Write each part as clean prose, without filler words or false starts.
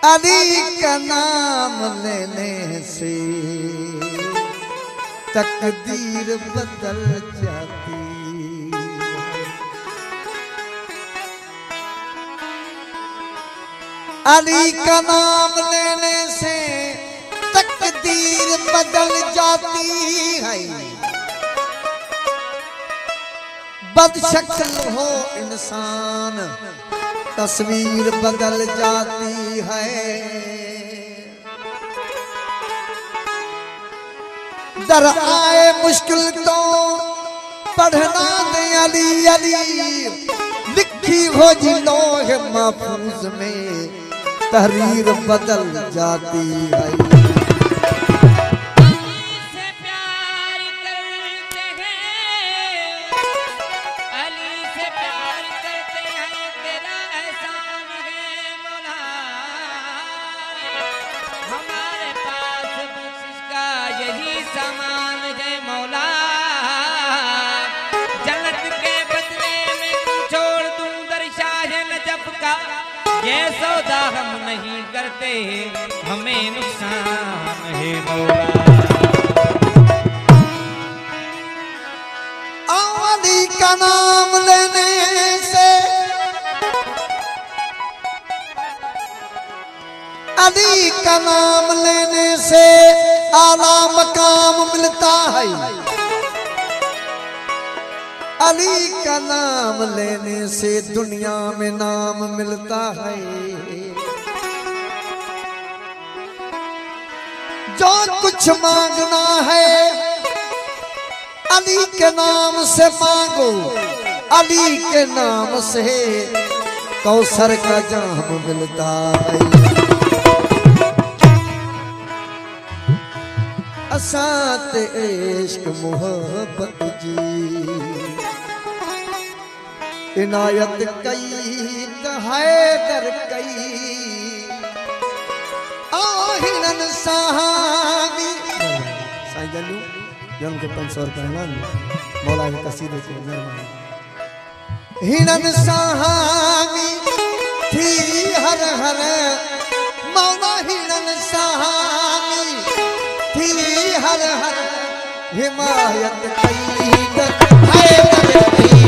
अली का नाम लेने से तकदीर बदल जाती। अली का नाम लेने से तकदीर बदल जाती है। बदशक्ल हो इंसान तस्वीर बदल जाती है। दर आए मुश्किल तो पढ़ना दे अली अली, लिखी हो जी लौह महफूज में तहरीर बदल जाती है। सामान है मौला, जन्नत के बदले में तू छोड़ दूं दर शाह नजफ का। ये सौदा हम नहीं करते, हमें नुकसान है मौला। अली का नाम लेने से, अली का नाम लेने से आला मकाम मिलता है। अली का नाम लेने से दुनिया में नाम मिलता है। जो कुछ मांगना है अली के नाम से मांगो, अली के नाम से कौसर का जाम मिलता है। असात इश्क मोहब्बत जी इनायत कई हैदर कई आहिरन साहबी। साईं जल्लू जन्म के 500 रुपए ना मौला के कसीदे के हिरन साहबी थी हर हर मौला हिरन साहबी थी हर हर हिमायत कई हैदर कई।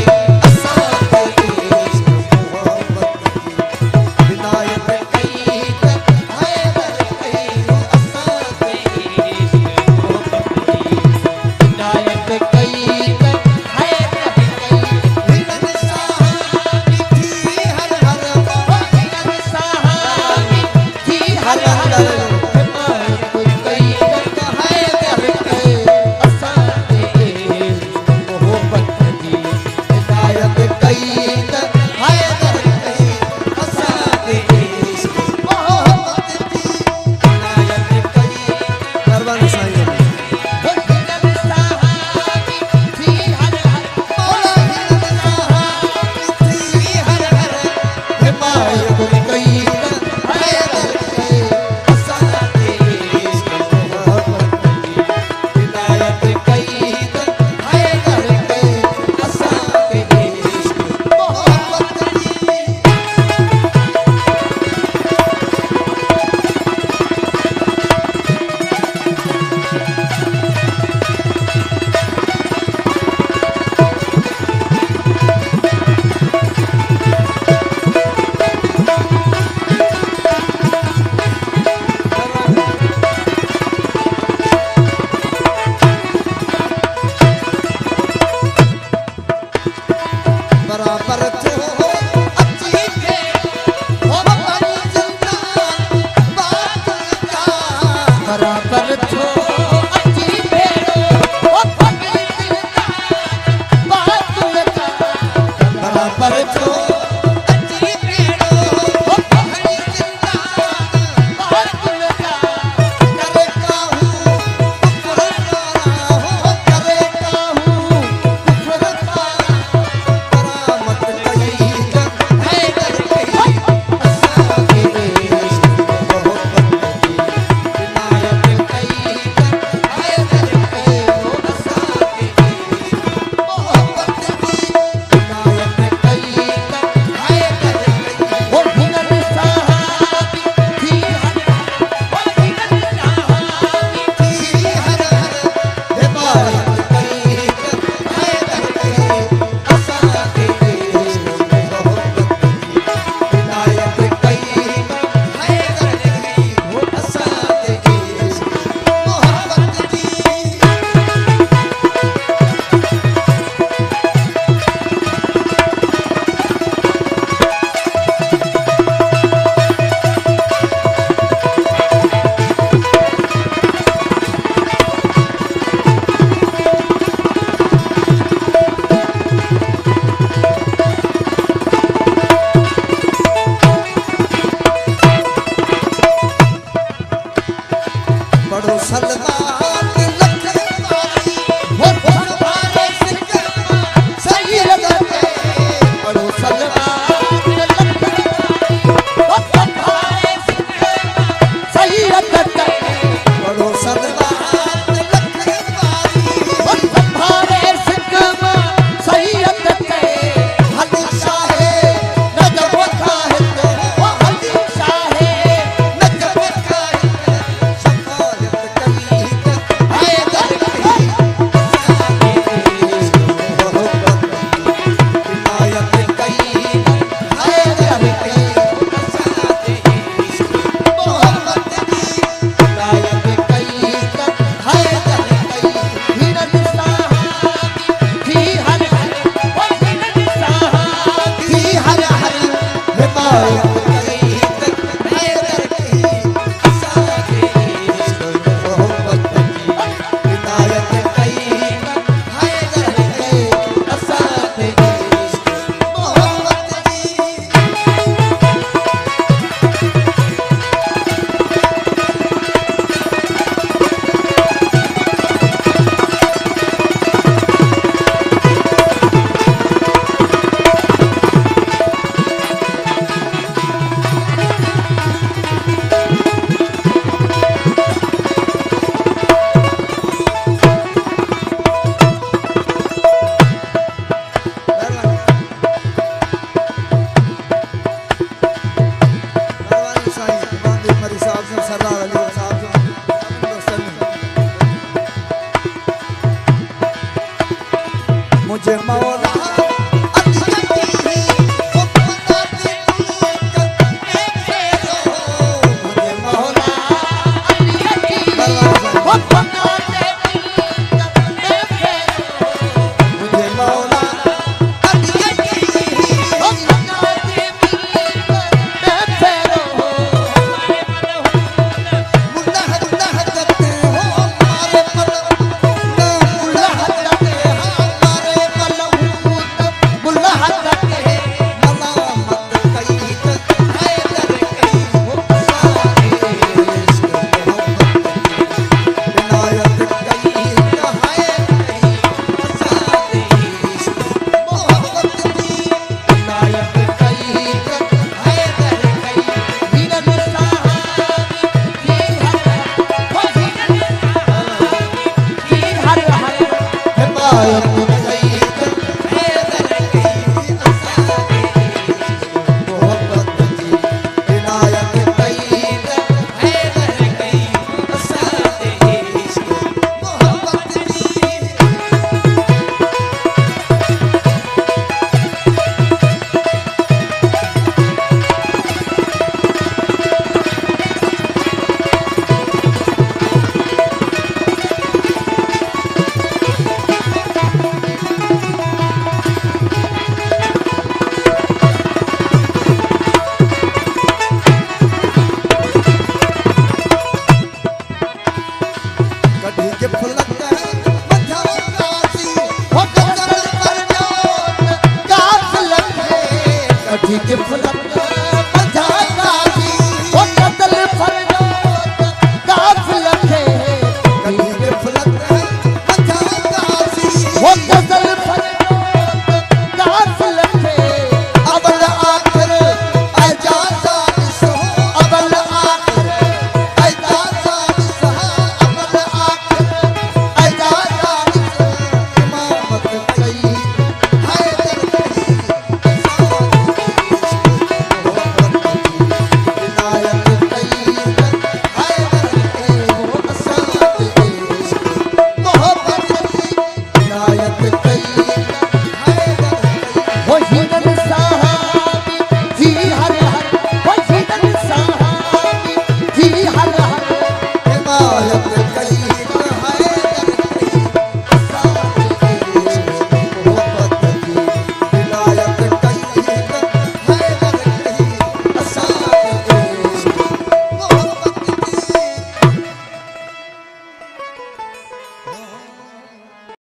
के फुलत